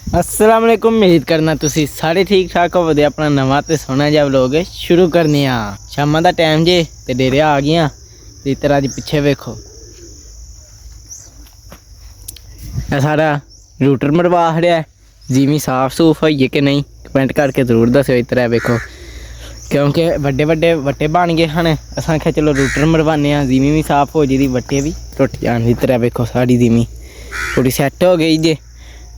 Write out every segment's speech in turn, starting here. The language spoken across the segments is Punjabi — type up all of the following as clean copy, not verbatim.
अस्सलाम वालेकुम। उम्मीद करना तुसी सारे ठीक ठाक हो। अपना नवा ते सोहना जिहा व्लॉग शुरू करने आ। शामां दा टाइम जे ते डेरे आ गए ते इधर अज पिछे वेखो सारा रूटर मरवा खड़िया। जिमी साफ सूफ होई कि नहीं कमेंट करके जरूर दस्यो। इधर वेखो क्योंकि बड़े बड़े वट्टे बन गए हैं। अस आख्या चलो रूटर मरवाने जिमी भी साफ हो जाती, वट्टे भी टुट जान। इधर वेखो साड़ी जिमी थोड़ी सैट हो गई जे।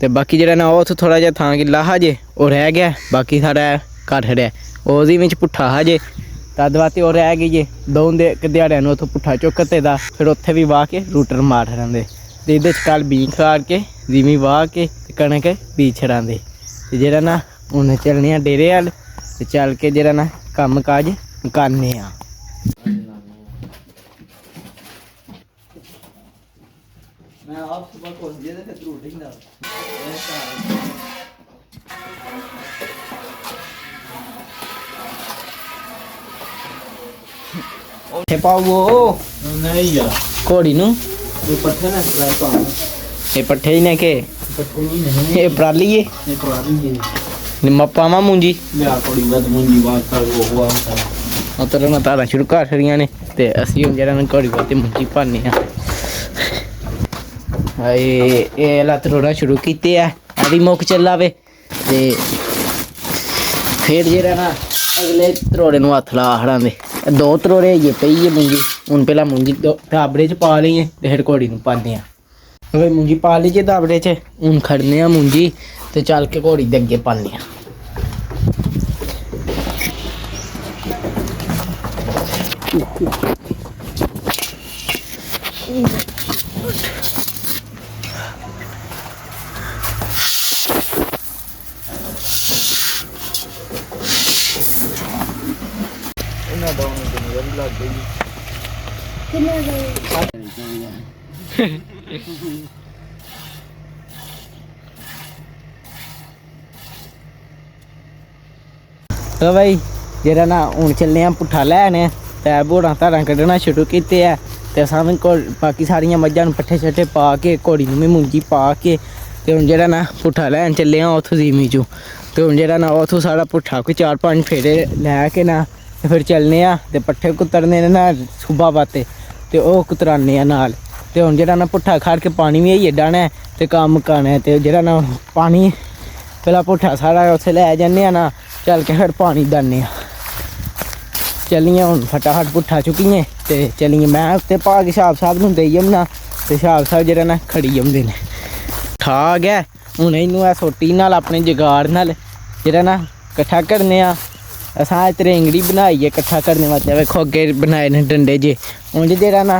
तो बाकी जरा ना वो थोड़ा जहा थां गिला हा जे वो रह गया। बाकी सारा घर खड़िया वो में पुट्ठा हा जे तद वास्ते वो रह गई जे। दो दिहाड़िया उतों पुट्ठा चुकते दा फिर उत्थे भी वाह के रूटर मार छड़ाते। तो ये कल बीज खाड़ के जिमी वाह के कणक बीज छड़ाते। तो जरा ना हूँ चलने डेरे वाल ते चल के जरा ना कम काज करने आ। मैं आप सुबह खोल दिया तो फिर रूटिंग दा पाओ नहीं यार घोड़ी नू पट्ठे ना सप्लाई पाओ। ये पट्ठे ही ने के पट्ठे नहीं ये पराली है ये पराली है निम्मा पावा मुंजी या थोड़ी बहुत मुंजी वास्ता वो हुआ होता उतर ना तारा शुरू कर छड़ियां ने ते असि हुन जरा घोड़ी बहुत मुंजी पाने आ। ये लत्त रोड़ा शुरू कीते है अभी मुक चला वे ते फिर जरा ना अगले त्रोड़े नू हत्थ ला खड़ांदे। दो त्रोड़े ये पई है मुंजी। हूँ पहला मुंजी दाबड़े च पा ली है तो फिर घोड़ी नू पाने आ। मुंजी पा ली जे दाबड़े च हूँ खड़ने मुंजी तो चल के घोड़ी दे अगे पाने आ। तो भाई जरा ना हूँ चलने पुट्ठा लैने ते बोड़ा धारा कड्ढना शुरू कीते है। ते सामने बाकी सारिया मझां नूं पट्ठे शट्ठे पा के घोड़ी नूं भी मुंजी पा के ते हूँ जरा ना पुट्ठा लैन चले उत्थों जिमी चों। ते हूँ जरा ना उत्थों सारा पुट्ठा कोई 4-5 फेरे लैके ना ते फिर चलने आ ते पट्ठे कुतरने ना सुबह बाते ते ओह कुतराने आ नाल। ते हूँ जरा ना पुट्ठा खड़ के पानी भी आई डाना ते कम्म करना। ते जरा ना पानी पहला पुट्ठा सारा उत्थे लै जन्ने ना चल के फिर पानी दाने चलिए। हूँ फटाफट पुट्ठा चुकिए तो चलिए मैं उत्ते भाग शाप साहब नूं देई औना ते शाप साहब जरा ना खड़ी औंदे ने ठा गया। हूँ इनू सोटी नाल अपने जगाड़ नाल जरा ना कट्ठा करने आ। असां तरेंगड़ी बनाई है कट्ठा करने वास्ते। वेखो अगे बनाए ने डंडे जे उंज जरा ना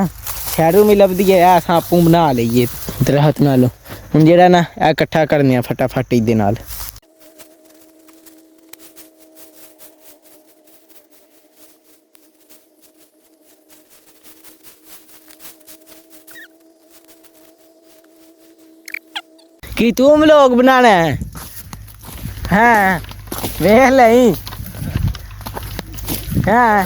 शैरों में लभदी है असां आपूं बना लईए दरख्त नालों। हूँ जरा ना ए कट्ठा करने आ फटाफट इहदे नाल। कि तू व्लॉग बनाना है हाँ वेख लई हाँ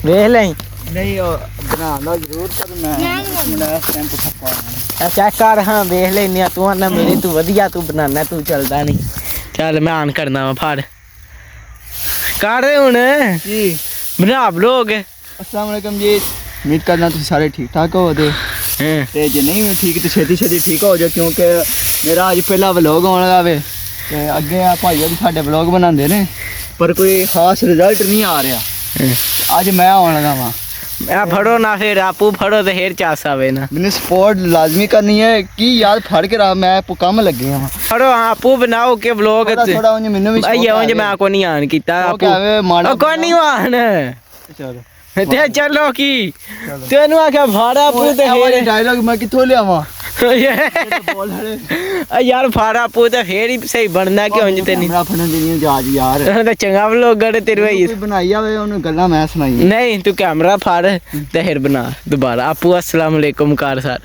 वेख लई नहीं बना जरूर पर मैं चेक कर हाँ वेख लेने तू आना मेरे तू वधिया तू बनाना तू चलदा नहीं। चल मैं ऑन करना वा फाड़ कर हुण बना व्लॉग। अस्सलाम वालेकुम जी। उम्मीद करना तुम सारे ठीक ठाक हो ते जे नहीं ठीक तो छेती छेती ठीक हो जाओ क्योंकि मेरा अज पहला व्लॉग आने लगा वे ते अगे भाई भी साडे व्लॉग बनाते ने पर कोई खास रिजल्ट नहीं आ रहा। अज मैं आने लगा वा फड़ो ना फिर आपू फड़ो तो फिर चास आवे ना। मैंने सपोर्ट लाजमी करनी है कि यार फड़ के रहा मैं कम लगे हाँ फड़ो आपू बनाओ के व्लॉग थोड़ा उन्हें मैनू भी मैं को नहीं आन कीता को नहीं आन चलो ते चलो की तेनू आख्या फाड़ा पू ते डायलॉग मैं किथों लियावां यार फाड़ा पू ते फिर ही सही बनना कि उंज ते नहीं मेरा फड़न देनी जाज यार ते चंगा व्लॉगर तेरे भाई कोई बनाई आवे ओनु गल्ला मैं सुनाई नहीं तू कैमरा फाड़ ते फिर बना दोबारा आपू अस्सलाम वालेकुम कार सर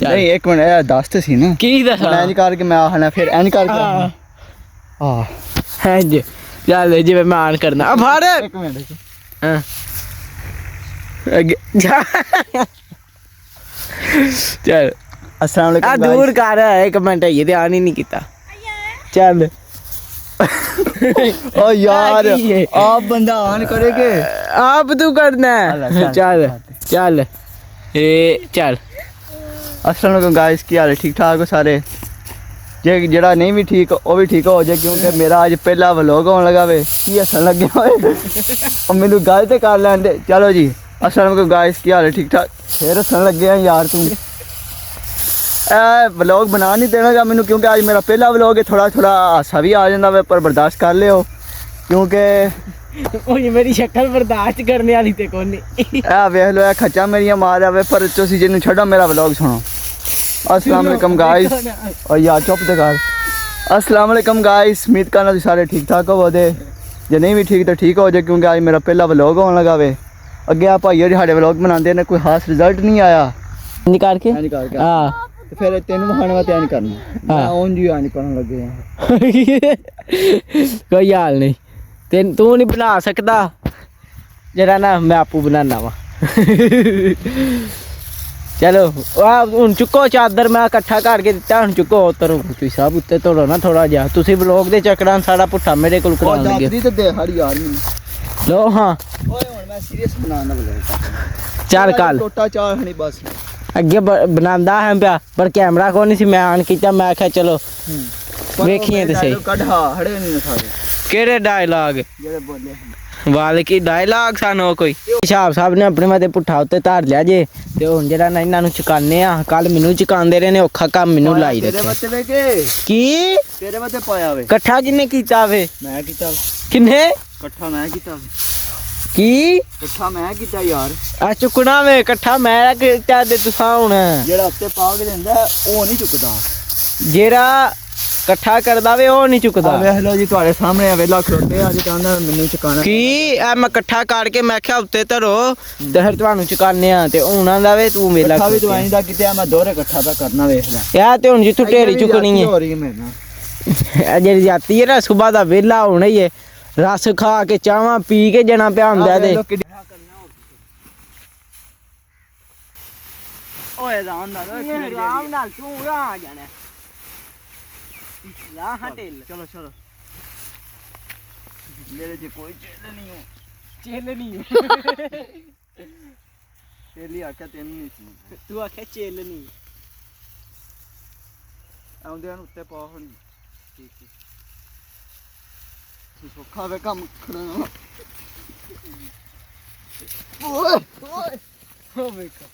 नहीं एक मिनट दस ते सी ना की दसा इंज करके मैं आखना फिर इंज करके हां हां जी चल जी मैं ऑन करना अब फाड़ एक मिनट हां चल अस्सलाम ਆ वालेकुम ਦੂਰ guys। ਕਰ ਇੱਕ ਮਿੰਟ ਇਹ ਧਿਆਨ ਹੀ ਨਹੀਂ ਕੀਤਾ ਚੱਲ ओ यार ਕੀ ਹੈ? आप बंदा ऑन करेगे ਆਪ ਤੂੰ ਕਰਨਾ ਅੱਲਾ, ਹੈ। ਚੱਲ, ਚੱਲ ਚੱਲ ਇਹ ਚੱਲ अस्सलाम वालेकुम गाइस की हाल है ठीक ठाक हो सारे जे जेड़ा नहीं भी ठीक वो भी ठीक हो जाए क्योंकि मेरा आज पहला व्लॉग होने लगा वे की हसन लगे होए और मैनू गल ते कर लैन दे चलो जी अस्सलाम वालेकुम गाइस की हाल है ठीक ठाक फिर हसन लगे हैं यार तू व्लॉग बना नहीं देना मैनू क्योंकि आज मेरा पहला व्लॉग है थोड़ा थोड़ा हासा भी आ जाता वे पर बर्दाश्त कर लियो क्योंकि ਉਹ ਮੇਰੀ ਸ਼ਕਲ ਬਰਦਾਸ਼ਤ ਕਰਨੇ ਵਾਲੀ ਤੇ ਕੋਈ ਨਹੀਂ वेख लो खचा मेरिया मार आवे पर तुसी जिन्नू छड्डो मेरा व्लॉग सुनो अस्सलाम वालेकुम गाइस और यार चुप ते कर अस्सलाम वालेकुम गाइस उम्मीद करना तुसी सारे ठीक ठाक हो दे जे नहीं भी ठीक तो ठीक हो जाए क्योंकि आज मेरा पहला व्लॉग होने लगा वे अगे आ भाई जी साडे व्लॉग बनाते ने कोई खास रिजल्ट नहीं आया ਨਿਕਾਲ ਕੇ निकाल के ਹਾਂ ते फिर तेन बहाने वास्ते नहीं करना हाँ। ओन जी आने करन लगे हैं ਕੋਈ ਹਾਲ ਨਹੀਂ ਤੇ ਤੂੰ ਨਹੀਂ ਬਣਾ ਸਕਦਾ ਜਿਹੜਾ ਨਾ ਮੈਂ ਆਪੂ ਬਣਾਣਾ ਵਾ ਚਲੋ ਆ ਹੁਣ ਚੁੱਕੋ ਚਾਦਰ ਮੈਂ ਇਕੱਠਾ ਕਰਕੇ ਦਿੱਤਾ ਹੁਣ ਚੁੱਕੋ ਉਤਰੋ ਤੁਸੀਂ ਸਭ ਉੱਤੇ ਤੋੜੋ ਨਾ ਥੋੜਾ ਜਿਹਾ ਤੁਸੀਂ ਵਲੋਗ ਦੇ ਚੱਕਰਾਂ ਸਾਡਾ ਪੁੱਠਾ ਮੇਰੇ ਕੋਲ और ਕਰਾਉਣ ਲੱਗੇ दादी ते दे हरी यार मैनू ਲੋ ਹਾਂ ओए हुन मैं सीरियस बनाना व्लॉग ਚੱਲ ਕੱਲ टोटा चार हनी बस ਅੱਗੇ ਬਣਾਉਂਦਾ ਹੈ ਪਿਆ ਪਰ ਕੈਮਰਾ ਕੋਈ ਨਹੀਂ ਸੀ ਮੈਂ ਆਨ ਕੀਤਾ ਮੈਂ ਕਿਹਾ ਚਲੋ ਵੇਖੀਏ ਤੇ ਸਹੀ ਕੱਢ ਹਾਂ ਹੜੇ ਨਹੀਂ ਸਾਰੇ ਕਿਹੜੇ ਡਾਇਲੌਗ ਜਿਹੜੇ ਬੋਲੇ ਵਾਲ ਕੀ ਡਾਇਲੌਗ ਸਾਨੂੰ ਕੋਈ ਹਿਸਾਬ ਸਾਹਿਬ ਨੇ ਆਪਣੇ ਮਤੇ ਪੁੱਠਾ ਉੱਤੇ ਧਾਰ ਲਿਆ ਜੇ ਤੇ ਹੁਣ ਜਿਹੜਾ ਨਾ ਇਹਨਾਂ ਨੂੰ ਚੁਕਾਨੇ ਆ ਕੱਲ ਮੈਨੂੰ ਚੁਕਾਉਂਦੇ ਰਹੇ ਨੇ ਔਖਾ ਕੰਮ ਮੈਨੂੰ ਲਾਈ ਤੇਰੇ ਰੱਖਿਆ ਮੱਤੇ ਵੇ ਕੇ ਕੀ ਤੇਰੇ ਮੱਤੇ ਪਾਇਆ ਵੇ ਇਕੱਠਾ ਕਿੰਨੇ ਕੀਤਾ ਵੇ ਮੈਂ ਕੀਤਾ ਕਿੰਨੇ ਇਕੱਠਾ ਮੈਂ ਕੀਤਾ ਕੀ ਇਕੱਠਾ ਮੈਂ ਕੀਤਾ ਯਾਰ ਆ ਚੁਕਣਾ ਵੇ ਇਕੱਠਾ ਮੈਂ ਕੀਤਾ ਦੇ ਤੁਸਾਂ ਹੁਣ ਜਿਹੜਾ ਉੱਤੇ ਪਾ ਕੇ ਦਿੰਦਾ ਉਹ ਨਹੀਂ ਚੁੱਕਦਾ ਜਿਹੜਾ ਇਕੱਠਾ ਕਰਦਾ ਵੇ ਉਹ ਨਹੀਂ ਚੁੱਕਦਾ ਵੇਖ ਲਓ ਜੀ ਤੁਹਾਡੇ ਸਾਹਮਣੇ ਆ ਵੇਲਾ ਖਲੋਤੇ ਅੱਜ ਕਹਿੰਦਾ ਮੈਨੂੰ ਚੁਕਾਣਾ ਕੀ ਆ ਮੈਂ ਇਕੱਠਾ ਕਰਕੇ ਮੈਂ ਕਿਹਾ ਉੱਤੇ ਧਰੋ ਤੇ ਫਿਰ ਤੁਹਾਨੂੰ ਚੁਕਾਨੇ ਆ ਤੇ ਉਹਨਾਂ ਦਾ ਵੇ ਤੂੰ ਵੇਲਾ ਇਕੱਠਾ ਵੀ ਦਵਾਈ ਦਾ ਕਿਤੇ ਮੈਂ ਦੋਹਰੇ ਇਕੱਠਾ ਦਾ ਕਰਨਾ ਵੇਖ ਲੈ ਯਾ ਤੇ ਹੁਣ ਜਿੱਥੋਂ ਢੇਰੀ ਚੁਕਣੀ ਹੈ ਹੋ ਰਹੀ ਹੈ ਮੇਰੇ ਨਾਲ ਇਹ ਜਿਹੜੀ ਜਾਤੀ ਹੈ ਨਾ ਸਵੇਰ ਦਾ ਵੇਲਾ ਹੋਣਾ ਹੀ ਹੈ ਰਸ ਖਾ ਕੇ ਚਾਹਾਂ ਪੀ ਕੇ ਜਣਾ ਪਿਆ ਹੁੰਦਾ ਤੇ ਓਏ ਆਰਾਮ ਨਾਲ ਆਰਾਮ ਨਾਲ ਤੂੰ ਆ ਜਾਣਾ ਲਾ ਹਟੇਲ ਚਲੋ ਚਲੋ ਮੇਰੇ ਜੇ ਕੋਈ ਚੇਲ ਨਹੀਂ ਹੋ ਚੇਲ ਨਹੀਂ ਤੇਲੀ ਆਖਿਆ ਤੈਨੂੰ ਨਹੀਂ ਸੀ ਤੂੰ ਆਖਿਆ ਚੇਲ ਨਹੀਂ ਆਉਂਦਿਆਂ ਨੂੰ ਉੱਤੇ ਪਾ ਹੁਣ ਠੀਕ ਠੀਕ ਸੁੱਖਾ ਵੇ ਕੰਮ ਖੜਨਾ ਓਏ ਓਏ ਹੋ ਵੇਖੋ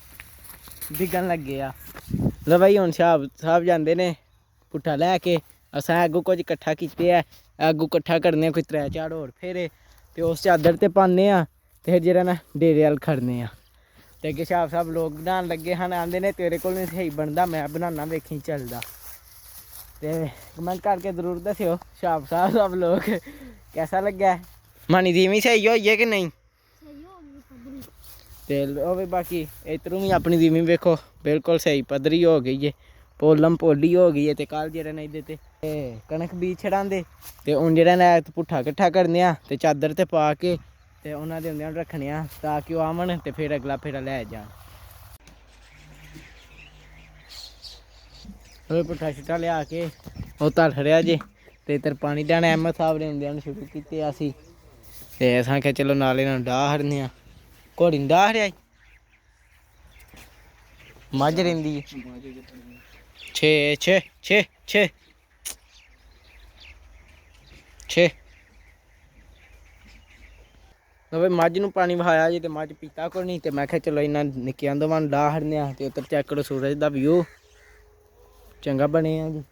ਡਿੱਗਣ ਲੱਗੇ ਆ ਲੈ ਬਾਈ ਹੁਣ ਸਾਹਿਬ ਜਾਂਦੇ ਨੇ ਪੁੱਠਾ ਲੈ ਕੇ ਅਸਾਂ ਅੱਗੋਂ ਕੁਝ ਇਕੱਠਾ ਕੀਤੇ ਆ ਅੱਗੋਂ ਇਕੱਠਾ ਕਰਨੇ ਆ ਕੋਈ 3-4 ਹੋਰ ਫੇਰੇ ਤੇ ਉਸ ਚਾਦਰ ਤੇ ਪਾਉਂਦੇ ਆ ਤੇ ਫਿਰ ਜਿਹੜਾ ਨਾ ਡੇਰੇ ਵਾਲ ਖੜਨੇ ਆ ਤੇ ਅੱਗੇ ਸਾਹਿਬ ਲੋਕ ਬਣਾਉਣ ਲੱਗੇ ਹਨ ਆਂਦੇ ਨੇ ਤੇਰੇ ਕੋਲ ਨਹੀਂ ਸਹੀ ਬਣਦਾ ਮੈਂ ਬਣਾਉਣਾ ਵੇਖੀ ਚੱਲਦਾ ਤੇ ਕਮੈਂਟ ਕਰਕੇ ਜ਼ਰੂਰ ਦੱਸਿਓ ਸਾਹਿਬ ਸਭ ਲੋਕ कैसा लगा मानी धीमी सही होई है कि नहीं ते ओ भी बाकी इधरों भी अपनी धीमी देखो बिल्कुल सही पद्धरी हो गई है पोलम पोली हो गई है ते कल जेड़ा नहीं देते कणक बीज छड़ांदे ते हुन जेड़ा ना पुट्ठा इकट्ठा करने आ ते चादर ते पा के ते उन्हां दे हुंदे रखने आ ताकि ओ आवन ते फिर अगला फेरा ले जान ओए पुट्ठा छिट्टा लिया के ओ धर रिया जे ਤੇ ਇਧਰ ਪਾਣੀ ਦੇਣਾ ਅਹਿਮਦ ਸਾਹਿਬ ਨੇ ਹੁੰਦਿਆਂ ਨੂੰ ਸ਼ੁਰੂ ਕੀਤੇ ਅਸੀਂ ਤੇ ਅਸਾਂ ਕਿਹਾ ਚਲੋ ਨਾਲੇ ਨਾਲ ਡਾਹ ਹਰਨੇ ਆ ਘੋੜੀ ਨੂੰ ਡਾਹ ਹਰਿਆ ਮੱਝ ਰਹਿੰਦੀ ਹੈ 6 ਨਵੇਂ ਮੱਝ ਨੂੰ ਪਾਣੀ ਵਹਾਇਆ ਜੀ ਤੇ ਮੱਝ ਪੀਤਾ ਕੋਈ ਨਹੀਂ ਤੇ ਮੈਂ ਕਿਹਾ ਚਲੋ ਇਹਨਾਂ ਨਿੱਕਿਆਂ ਦੋਵਾਂ ਨੂੰ ਡਾਹ ਹਰਨੇ ਆ ਤੇ ਉੱਤਰ ਚੈੱਕ ਕਰੋ ਸੂਰਜ ਦਾ ਵਿਊ ਚੰਗਾ ਬਣਿਆ ਜੀ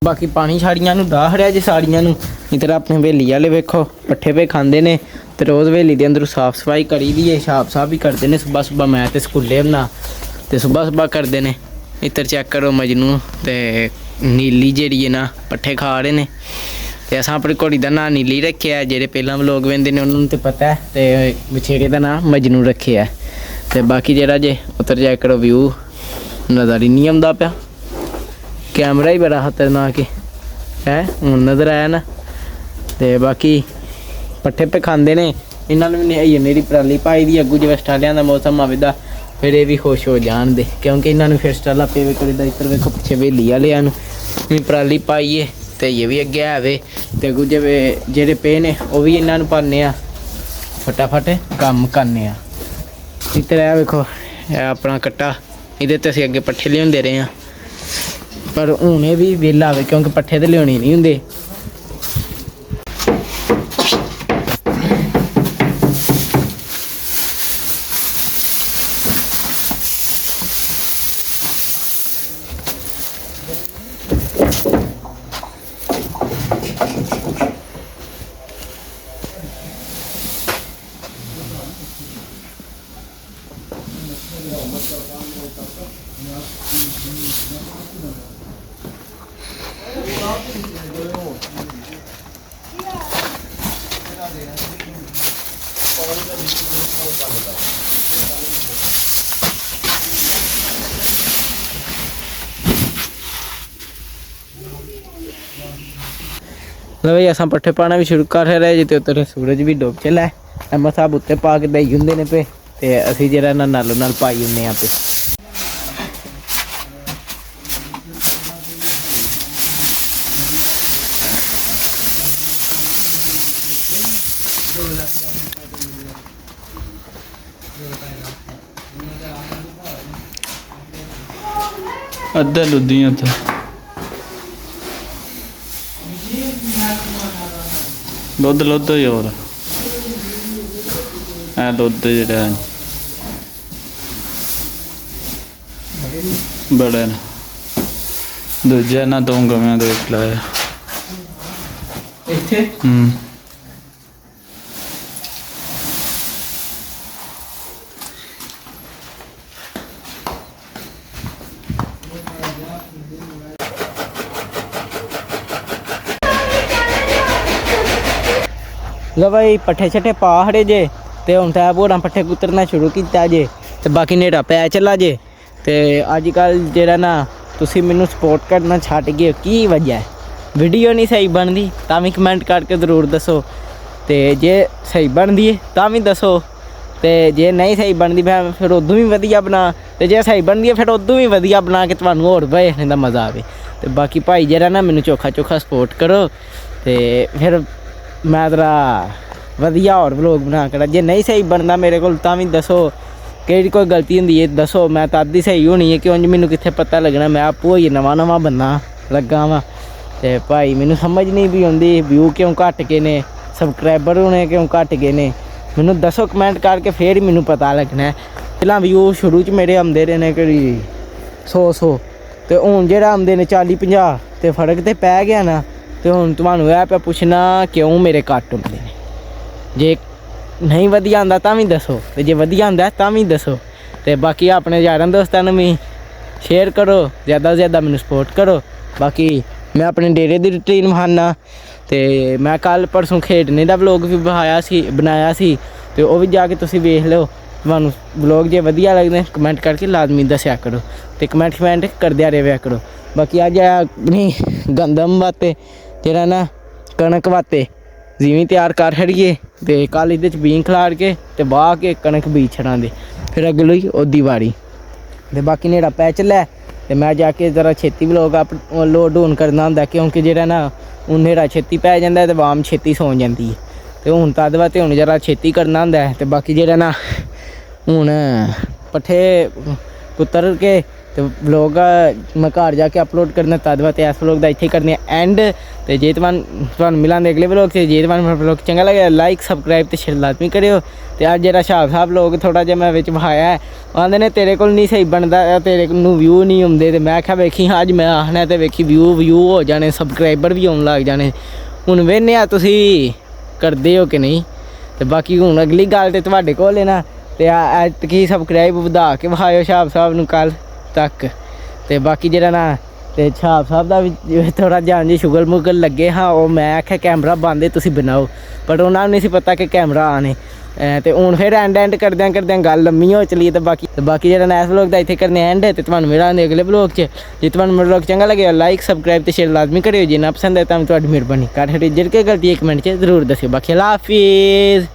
ਬਾਕੀ ਪਾਣੀ ਛਾੜੀਆਂ ਨੂੰ ਡਾਹ ਹਰਿਆ ਜੀ ਸਾੜੀਆਂ ਨੂੰ ਇਧਰ ਆਪਣੇ ਹਵੇਲੀ ਵਾਲੇ ਵੇਖੋ ਪੱਠੇ ਪੇ ਖਾਂਦੇ ਨੇ ਤੇ ਰੋਜ਼ ਹਵੇਲੀ ਦੇ ਅੰਦਰ ਸਾਫ ਸਫਾਈ ਕਰੀ ਦੀ ਹੈ ਸਾਹਿਬ ਵੀ ਕਰਦੇ ਨੇ ਸਵੇਰ ਮੈਂ ਤੇ ਸਕੂਲੇ ਬਣਾ ਤੇ ਸਵੇਰ ਕਰਦੇ ਨੇ ਇੱਧਰ ਚੈੱਕ ਕਰੋ ਮਜਨੂ ਤੇ ਨੀਲੀ ਜਿਹੜੀ ਹੈ ਨਾ ਪੱਠੇ ਖਾ ਰਹੇ ਨੇ ਤੇ ਅਸਾਂ ਆਪਣੀ ਘੋੜੀ ਦਾ ਨਾਂ ਨੀਲੀ ਰੱਖਿਆ ਜਿਹੜੇ ਪਹਿਲਾਂ ਵਲੋਗ ਵੇਂਦੇ ਨੇ ਉਹਨਾਂ ਨੂੰ ਤੇ ਪਤਾ ਹੈ ਤੇ ਵਿਛੇੜੇ ਦਾ ਨਾਂ ਮਜਨੂ ਰੱਖਿਆ ਤੇ ਬਾਕੀ ਜਿਹੜਾ ਜੇ ਉੱਤਰ ਚੈੱਕ ਕਰੋ ਵਿਊ ਨਜ਼ਰ ਹੀ ਨਹੀਂ ਆਉਂਦਾ ਪਿਆ कैमरा ही बड़ा खतरनाक है हूँ नज़र आया ना तो बाकी पट्ठे पे खाते ने इन्होंने भी मेरी पराली पाई दी अगू जो स्टालिया का मौसम आवेगा ਫਿਰ ਇਹ ਵੀ ਖੁਸ਼ ਹੋ ਜਾਣਦੇ, ਕਿਉਂਕਿ ਇਹਨਾਂ ਨੂੰ ਫਿਰ ਸਟਾਲਾ ਪੇਵੇ ਕਰੀਦਾ। ਇੱਧਰ ਵੇਖੋ ਪਿੱਛੇ ਵੇਲੀ ਵਾਲਿਆਂ ਨੂੰ ਵੀ ਪਰਾਲੀ ਪਾਈਏ ਤੇ ਇਹ ਵੀ ਅੱਗੇ ਆਵੇ ਤੇ ਅੱਗੂ ਜਿਹੜੇ ਪਏ ਨੇ ਉਹ ਵੀ ਇਹਨਾਂ ਨੂੰ ਪਾਉਂਦੇ ਆ, ਫਟਾਫਟ ਕੰਮ ਕਰਨੇ ਆ। ਇੱਧਰ ਇਹ ਵੇਖੋ ਇਹ ਆਪਣਾ ਕੱਟਾ, ਇਹਦੇ ਤੇ ਅਸੀਂ ਅੱਗੇ ਪੱਠੇ ਲਿਆਉਂਦੇ ਰਹੇ ਹਾਂ, ਪਰ ਹੁਣ ਇਹ ਵੀ ਵਿਹਲਾ ਆਵੇ ਕਿਉਂਕਿ ਪੱਠੇ ਤੇ ਲਿਆਉਣੇ ਨਹੀਂ ਹੁੰਦੇ। ਲਵੇ ਅਸਾਂ ਪੱਠੇ ਪਾਣਾ ਵੀ ਸ਼ੁਰੂ ਕਰ ਰਹੇ ਜੀ ਤੇ ਉੱਤਰ ਸੂਰਜ ਵੀ ਡੁੱਬ ਚੱਲਾ। ਐਮਾ ਸਾਹਿਬ ਉੱਤੇ ਪਾ ਕੇ ਦਈ ਹੁੰਦੇ ਨੇ ਪਏ ਤੇ ਅਸੀਂ ਜਿਹੜਾ ਨਾਲੋਂ ਨਾਲ ਪਾਈ ਹੁੰਦੇ ਆ ਪਏ। ਅੱਧਾ ਲੁੱਦੀਆਂ ਉੱਥੇ ਦੁੱਧ ਹੀ ਹੋਰ ਐ ਦੁੱਧ ਜਿਹੜਾ ਬੜਾ ਨਾ ਦੂਜਾ ਨਾ ਦੋ ਗਵਿਆਂ ਦੇ ਲਾਇਆ ਇੱਥੇ ਲੋ ਬਾਈ ਪੱਠੇ ਛੱਠੇ ਪਾ ਹੜੇ ਜੇ ਤੇ ਹੁਣ ਤਾਂ ਭੋਰਾਂ ਪੱਠੇ ਕੁਤਰਨਾ ਸ਼ੁਰੂ ਕੀਤਾ ਜੇ ਤੇ ਬਾਕੀ ਨੇੜਾ ਪੈ ਚੱਲਾ ਜੇ। ਤੇ ਅੱਜ ਕੱਲ੍ਹ ਜਿਹੜਾ ਨਾ ਤੁਸੀਂ ਮੈਨੂੰ ਸਪੋਰਟ ਕਰਨਾ ਛੱਡ ਗਏ, ਕੀ ਵਜ੍ਹਾ ਹੈ? ਵੀਡੀਓ ਨਹੀਂ ਸਹੀ ਬਣਦੀ ਤਾਂ ਵੀ ਕਮੈਂਟ ਕਰਕੇ ਜ਼ਰੂਰ ਦੱਸੋ, ਤੇ ਜੇ ਸਹੀ ਬਣਦੀ ਹੈ ਤਾਂ ਵੀ ਦੱਸੋ, ਤੇ ਜੇ ਨਹੀਂ ਸਹੀ ਬਣਦੀ ਫਿਰ ਉਦੋਂ ਵੀ ਵਧੀਆ ਬਣਾ, ਤੇ ਜੇ ਸਹੀ ਬਣਦੀ ਹੈ ਫਿਰ ਉਦੋਂ ਵੀ ਵਧੀਆ ਬਣਾ ਕੇ ਤੁਹਾਨੂੰ ਹੋਰ ਵੇਖਣ ਦਾ ਮਜ਼ਾ ਆਵੇ। ਤੇ ਬਾਕੀ ਭਾਈ ਜਿਹੜਾ ਨਾ ਮੈਨੂੰ ਚੋਖਾ ਸਪੋਰਟ ਕਰੋ ਤੇ ਫਿਰ ਮੈਂ ਤੇਰਾ ਵਧੀਆ ਹੋਰ ਵਲੋਗ ਬਣਾ ਕੇ। ਜੇ ਨਹੀਂ ਸਹੀ ਬਣਦਾ ਮੇਰੇ ਕੋਲ ਤਾਂ ਵੀ ਦੱਸੋ, ਕਿਹੜੀ ਕੋਈ ਗਲਤੀ ਹੁੰਦੀ ਹੈ ਦੱਸੋ, ਮੈਂ ਤਾਂ ਅੱਧੀ ਸਹੀ ਹੋਣੀ ਹੈ ਕਿਉਂ ਮੈਨੂੰ ਕਿੱਥੇ ਪਤਾ ਲੱਗਣਾ, ਮੈਂ ਆਪੋ ਹੀ ਨਵਾਂ ਬੰਦਾ ਲੱਗਾ ਵਾਂ। ਤੇ ਭਾਈ ਮੈਨੂੰ ਸਮਝ ਨਹੀਂ ਵੀ ਆਉਂਦੀ ਵਿਊ ਕਿਉਂ ਘੱਟ ਗਏ ਨੇ, ਸਬਸਕ੍ਰਾਈਬਰ ਹੋਣੇ ਕਿਉਂ ਘੱਟ ਗਏ ਨੇ, ਮੈਨੂੰ ਦੱਸੋ ਕਮੈਂਟ ਕਰਕੇ, ਫਿਰ ਹੀ ਮੈਨੂੰ ਪਤਾ ਲੱਗਣਾ। ਪਹਿਲਾਂ ਵਿਊ ਸ਼ੁਰੂ 'ਚ ਮੇਰੇ ਆਉਂਦੇ ਰਹੇ ਨੇ ਕਿਹੜੀ 100 ਤੇ ਹੁਣ ਜਿਹੜਾ ਆਉਂਦੇ ਨੇ 40-50 ਤੇ ਫਰਕ ਤੇ ਪੈ ਗਿਆ ਨਾ। ਤੇ ਹੁਣ ਤੁਹਾਨੂੰ ਇਹ ਪਿਆ ਪੁੱਛਣਾ ਕਿਉਂ ਮੇਰੇ ਘੱਟ ਹੁੰਦੇ ਨੇ। ਜੇ ਨਹੀਂ ਵਧੀਆ ਆਉਂਦਾ ਤਾਂ ਵੀ ਦੱਸੋ, ਤੇ ਜੇ ਵਧੀਆ ਆਉਂਦਾ ਤਾਂ ਵੀ ਦੱਸੋ। ਤੇ ਬਾਕੀ ਆਪਣੇ ਯਾਰਾਂ ਦੋਸਤਾਂ ਨੂੰ ਵੀ ਸ਼ੇਅਰ ਕਰੋ, ਜ਼ਿਆਦਾ ਤੋਂ ਜ਼ਿਆਦਾ ਮੈਨੂੰ ਸਪੋਰਟ ਕਰੋ। ਬਾਕੀ ਮੈਂ ਆਪਣੇ ਡੇਰੇ ਦੀ ਰੂਟੀਨ ਵਿਖਾਉਂਦਾ, ਤੇ ਮੈਂ ਕੱਲ੍ਹ ਪਰਸੋਂ ਖੇਡਣੇ ਦਾ ਵਲੋਗ ਵੀ ਬਣਾਇਆ ਸੀ ਤੇ ਉਹ ਵੀ ਜਾ ਕੇ ਤੁਸੀਂ ਵੇਖ ਲਿਓ। ਤੁਹਾਨੂੰ ਵਲੋਗ ਜੇ ਵਧੀਆ ਲੱਗਦੇ ਕਮੈਂਟ ਕਰਕੇ ਲਾਜ਼ਮੀ ਦੱਸਿਆ ਕਰੋ ਤੇ ਕਮੈਂਟ ਕਰਦਿਆ ਰਿਹਾ ਕਰੋ। ਬਾਕੀ ਅੱਜ ਆਪਣੀ ਗੰਦਮ ਵਾਸਤੇ ਜਿਹੜਾ ਨਾ ਕਣਕ ਵਾਸਤੇ ਜਿਵੇਂ ਤਿਆਰ ਕਰ ਛੜੀਏ ਤੇ ਕੱਲ੍ਹ ਇਹਦੇ 'ਚ ਬੀਨ ਖਿਲਾਰ ਕੇ ਤੇ ਵਾਹ ਕੇ ਕਣਕ ਬੀਜ ਛੜਾਂਗੇ, ਫਿਰ ਅਗਲੇ ਹੀ ਉਹਦੀ ਵਾਰੀ। ਤੇ ਬਾਕੀ ਨੇੜਾ ਪੈ ਚੱਲਿਆ ਤੇ ਮੈਂ ਜਾ ਕੇ ਜ਼ਰਾ ਛੇਤੀ ਵਲੋਗ ਲੋਡ ਔਨ ਕਰਨਾ ਹੁੰਦਾ, ਕਿਉਂਕਿ ਜਿਹੜਾ ਨਾ ਹੁਣ ਨੇੜਾ ਛੇਤੀ ਪੈ ਜਾਂਦਾ ਤੇ ਵਾਮ ਛੇਤੀ ਸੌਂ ਜਾਂਦੀ ਹੈ। ਤੇ ਹੁਣ ਤਦ ਵਾ ਤੇ ਹੁਣ ਜ਼ਰਾ ਛੇਤੀ ਕਰਨਾ ਹੁੰਦਾ। ਤੇ ਬਾਕੀ ਜਿਹੜਾ ਨਾ ਹੁਣ ਪੱਠੇ ਕੁਤਰ ਕੇ ਤੇ ਵਲੋਗ ਮੈਂ ਘਰ ਜਾ ਕੇ ਅਪਲੋਡ ਕਰਨਾ ਤਦ ਵਾ ਤੇ ਇਸ ਵਲੋਗ ਦਾ ਇੱਥੇ ਕਰਨੇ ਐਂਡ। ਤੇ ਜੇ ਤੁਹਾਨੂੰ ਮਿਲਾਂਗੇ ਅਗਲੇ ਵਲੋਗ 'ਚ। ਜੇ ਤੁਹਾਨੂੰ ਵਲੋਗ ਚੰਗਾ ਲੱਗਿਆ ਲਾਈਕ ਸਬਸਕ੍ਰਾਈਬ ਤੇ ਸ਼ੇਅਰ ਲਾਜ਼ਮੀ ਕਰਿਓ। ਤੇ ਅੱਜ ਜਿਹੜਾ ਸ਼ਾਹ ਸਾਹਿਬ ਲੋਕ ਥੋੜ੍ਹਾ ਜਿਹਾ ਮੈਂ ਵਿੱਚ ਵਹਾਇਆ, ਆਉਂਦੇ ਨੇ ਤੇਰੇ ਕੋਲ ਨਹੀਂ ਸਹੀ ਬਣਦਾ, ਤੇਰੇ ਨੂੰ ਵਿਊ ਨਹੀਂ ਆਉਂਦੇ। ਤੇ ਮੈਂ ਕਿਹਾ ਵੇਖੀ ਅੱਜ ਮੈਂ ਆਖਣਾ ਤੇ ਵੇਖੀ ਵਿਊ ਹੋ ਜਾਣੇ, ਸਬਸਕ੍ਰਾਈਬਰ ਵੀ ਆਉਣ ਲੱਗ ਜਾਣੇ। ਹੁਣ ਵੇਖਦੇ ਆ ਤੁਸੀਂ ਕਰਦੇ ਹੋ ਕਿ ਨਹੀਂ। ਤੇ ਬਾਕੀ ਹੁਣ ਅਗਲੀ ਗੱਲ ਤੇ ਤੁਹਾਡੇ ਕੋਲ ਹੈ ਨਾ, ਤੇ ਐਤਕੀ ਸਬਸਕ੍ਰਾਈਬ ਵਧਾ ਕੇ ਵਿਖਾਇਓ ਸ਼ਾਹ ਸਾਹਿਬ ਨੂੰ ਕੱਲ੍ਹ ਤੱਕ। ਤੇ ਬਾਕੀ ਜਿਹੜਾ ਨਾ ਤੇ ਸ਼ਾਹ ਸਾਹਿਬ ਦਾ ਵੀ ਥੋੜ੍ਹਾ ਜਾਣ ਜੀ ਸ਼ੁਗਲ ਮੁਗਲ ਲੱਗੇ ਹਾਂ, ਉਹ ਮੈਂ ਆਖਿਆ ਕੈਮਰਾ ਬੰਦ ਤੁਸੀਂ ਬਣਾਓ, ਪਰ ਉਹਨਾਂ ਨੂੰ ਨਹੀਂ ਸੀ ਪਤਾ ਕਿ ਕੈਮਰਾ ਆਣੇ। ਤੇ ਹੁਣ ਫਿਰ ਐਂਡ ਕਰਦਿਆਂ ਗੱਲ ਲੰਮੀ ਹੋ ਚਲੀ। ਤੇ ਬਾਕੀ ਜਿਹੜਾ ਨੈਸ ਵਲੋਗ ਦਾ ਇੱਥੇ ਕਰਨੇ ਐਂਡ। ਤੇ ਤੁਹਾਨੂੰ ਮਿਲਾਂਗੇ ਅਗਲੇ ਵਲੋਗ 'ਚ। ਜੇ ਤੁਹਾਨੂੰ ਮੇਰਾ ਵਲੋਗ ਚੰਗਾ ਲੱਗਿਆ ਲਾਈਕ ਸਬਸਕ੍ਰਾਈਬ ਤੇ ਸ਼ੇਅਰ ਲਾਜ਼ਮੀ ਕਰਿਓ। ਜੇ ਨਾ ਪਸੰਦ ਹੈ ਤਾਂ ਤੁਹਾਡੀ ਮਿਹਰਬਾਨੀ ਕਰ ਹਟੇ, ਜਿਹੜੀ ਗਲਤੀ 1 ਮਿੰਟ 'ਚ ਜ਼ਰੂਰ ਦੱਸਿਓ। ਬਾਕੀ ਅੱਲਾ ਹਾਫਿਜ਼।